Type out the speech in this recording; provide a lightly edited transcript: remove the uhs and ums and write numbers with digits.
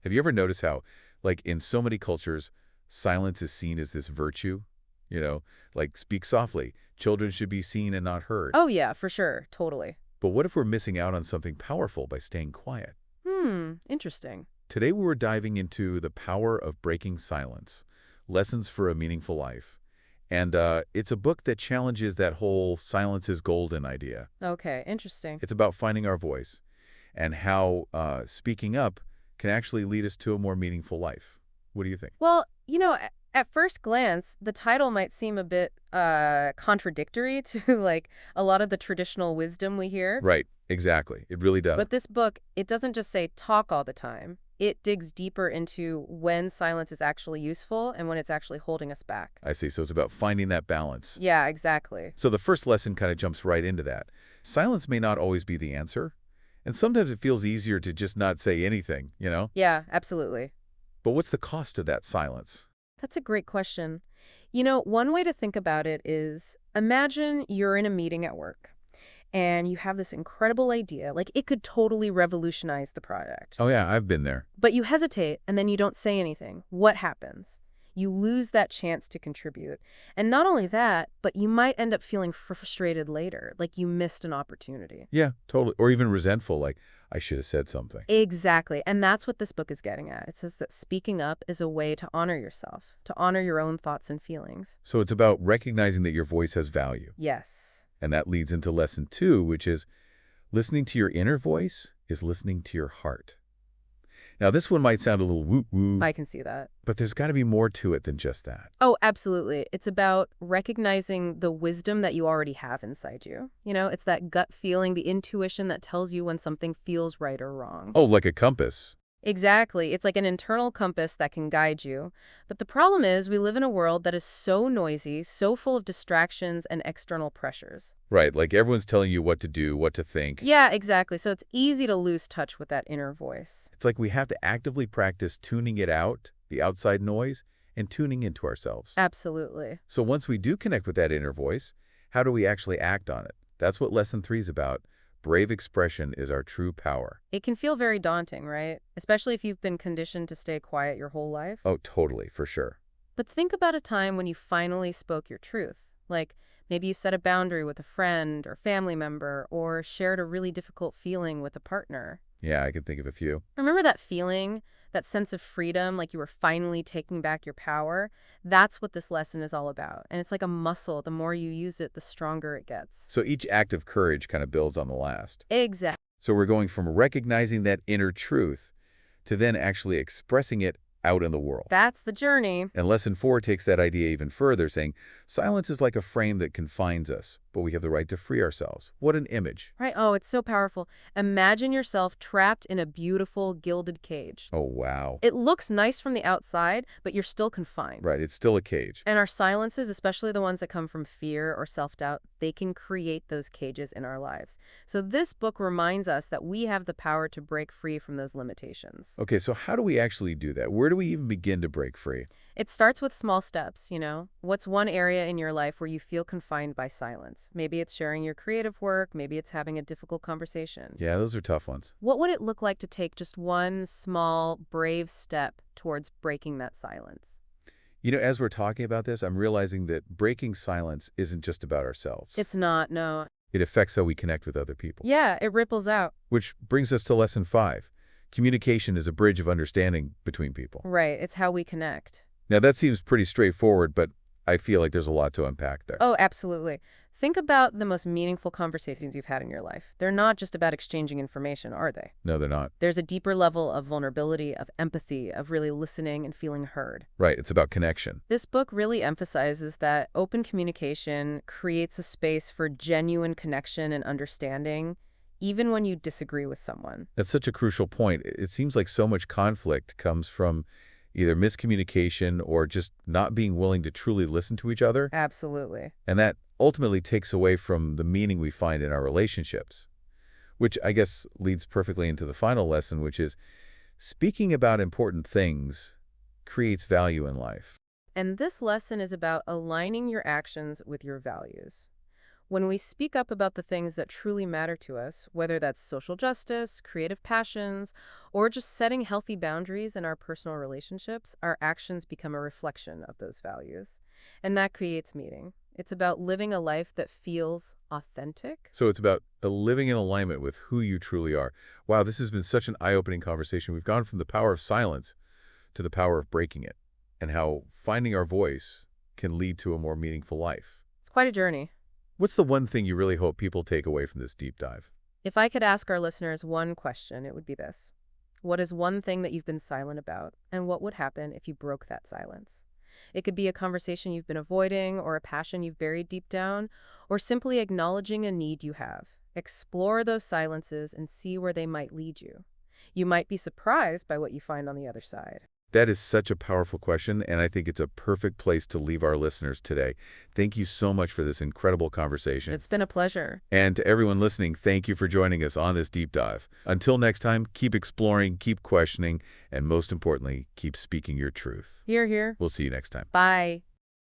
Have you ever noticed how, like, in so many cultures, silence is seen as this virtue? You know, like, speak softly. Children should be seen and not heard. Oh, yeah, for sure. Totally. But what if we're missing out on something powerful by staying quiet? Interesting. Today we're diving into the power of breaking silence, lessons for a meaningful life. And it's a book that challenges that whole silence is golden idea. Okay, interesting. It's about finding our voice and how speaking up can actually lead us to a more meaningful life. What do you think? Well, at first glance, the title might seem a bit contradictory to like a lot of the traditional wisdom we hear. Right, exactly. It really does. But this book, it doesn't just say talk all the time. It digs deeper into when silence is actually useful and when it's actually holding us back. I see. So it's about finding that balance. Yeah, exactly. So the first lesson kind of jumps right into that. Silence may not always be the answer, and sometimes it feels easier to just not say anything, you know? Yeah, absolutely. But what's the cost of that silence? That's a great question. One way to think about it is imagine you're in a meeting at work and you have this incredible idea, like it could totally revolutionize the project. Oh yeah, I've been there. But you hesitate and then you don't say anything. What happens? You lose that chance to contribute. And not only that, but you might end up feeling frustrated later, like you missed an opportunity. Yeah, totally. Or even resentful, like, I should have said something. Exactly. And that's what this book is getting at. It says that speaking up is a way to honor yourself, to honor your own thoughts and feelings. So it's about recognizing that your voice has value. Yes. And that leads into lesson 2, which is listening to your inner voice is listening to your heart. Now, this one might sound a little woo-woo, I can see that. but there's got to be more to it than just that. Oh, absolutely. It's about recognizing the wisdom that you already have inside you. It's that gut feeling, the intuition that tells you when something feels right or wrong. Oh, like a compass. Exactly. It's like an internal compass that can guide you. But the problem is we live in a world that is so noisy, so full of distractions and external pressures. Right, like everyone's telling you what to do, what to think. Yeah, exactly. So it's easy to lose touch with that inner voice. It's like we have to actively practice tuning it out, the outside noise, and tuning into ourselves. Absolutely. So once we do connect with that inner voice, how do we actually act on it? That's what lesson 3 is about. Brave expression is our true power. It can feel very daunting, right? Especially if you've been conditioned to stay quiet your whole life. Oh, totally, for sure. But think about a time when you finally spoke your truth. Like maybe you set a boundary with a friend or family member or shared a really difficult feeling with a partner. Yeah, I can think of a few. Remember that feeling, that sense of freedom, like you were finally taking back your power? That's what this lesson is all about. And it's like a muscle. The more you use it, the stronger it gets. So each act of courage kind of builds on the last. Exactly. So we're going from recognizing that inner truth to then actually expressing it out in the world. That's the journey. And lesson 4 takes that idea even further, saying silence is like a frame that confines us, but we have the right to free ourselves. What an image. Right? Oh, it's so powerful. Imagine yourself trapped in a beautiful gilded cage. Oh, wow. It looks nice from the outside, but you're still confined. Right, it's still a cage. And our silences, especially the ones that come from fear or self-doubt, they can create those cages in our lives. So this book reminds us that we have the power to break free from those limitations. Okay, so how do we actually do that? Where do we even begin to break free? It starts with small steps. What's one area in your life where you feel confined by silence? Maybe it's sharing your creative work. Maybe it's having a difficult conversation. Yeah, those are tough ones. What would it look like to take just one small, brave step towards breaking that silence? You know, as we're talking about this, I'm realizing that breaking silence isn't just about ourselves. It's not, no. It affects how we connect with other people. Yeah, it ripples out. Which brings us to lesson 5. Communication is a bridge of understanding between people. Right, it's how we connect. Now, that seems pretty straightforward, but I feel like there's a lot to unpack there. Oh, absolutely. Think about the most meaningful conversations you've had in your life. They're not just about exchanging information, are they? No, they're not. There's a deeper level of vulnerability, of empathy, of really listening and feeling heard. Right, it's about connection. This book really emphasizes that open communication creates a space for genuine connection and understanding, even when you disagree with someone. That's such a crucial point. It seems like so much conflict comes from either miscommunication or just not being willing to truly listen to each other. Absolutely. And that ultimately takes away from the meaning we find in our relationships, which I guess leads perfectly into the final lesson, which is speaking about important things creates value in life. And this lesson is about aligning your actions with your values. When we speak up about the things that truly matter to us, whether that's social justice, creative passions, or just setting healthy boundaries in our personal relationships, our actions become a reflection of those values. And that creates meaning. It's about living a life that feels authentic. So it's about living in alignment with who you truly are. Wow, this has been such an eye-opening conversation. We've gone from the power of silence to the power of breaking it, and how finding our voice can lead to a more meaningful life. It's quite a journey. What's the one thing you really hope people take away from this deep dive? If I could ask our listeners one question, it would be this. What is one thing that you've been silent about, and what would happen if you broke that silence? It could be a conversation you've been avoiding, or a passion you've buried deep down, or simply acknowledging a need you have. Explore those silences and see where they might lead you. You might be surprised by what you find on the other side. That is such a powerful question, and I think it's a perfect place to leave our listeners today. Thank you so much for this incredible conversation. It's been a pleasure. And to everyone listening, thank you for joining us on this deep dive. Until next time, keep exploring, keep questioning, and most importantly, keep speaking your truth. Here, here. We'll see you next time. Bye.